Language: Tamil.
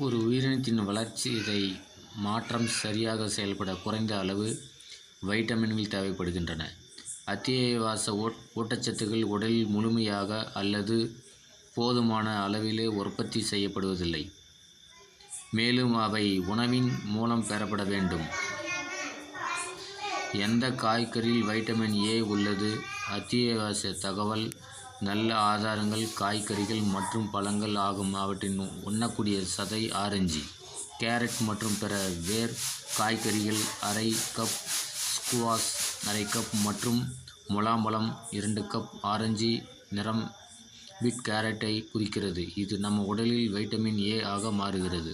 ஒரு உயிரினத்தின் வளர்ச்சிதை மாற்றம் சரியாக செயல்பட குறைந்த அளவு வைட்டமின்கள் தேவைப்படுகின்றன. அத்தியாவசிய ஊட்டச்சத்துக்கள் உடலில் முழுமையாக அல்லது போதுமான அளவிலே உற்பத்தி செய்யப்படுவதில்லை, மேலும் அவை உணவின் மூலம் பெறப்பட வேண்டும். எந்த காய்கறியில் வைட்டமின் ஏ உள்ளது? அத்தியாவசிய தகவல். நல்ல ஆதாரங்கள் காய்கறிகள் மற்றும் பழங்கள் ஆகும். அவற்றின் உண்ணக்கூடிய சதை ஆரஞ்சு, கேரட் மற்றும் பிற வேர் காய்கறிகள் அரை கப், ஸ்குவாஷ் அரை கப் மற்றும் முலாம்பழம் 2 கப். ஆரஞ்சு நிறம் பீட் கேரட்டை குறிக்கிறது, இது நம் உடலில் வைட்டமின் ஏ ஆக மாறுகிறது.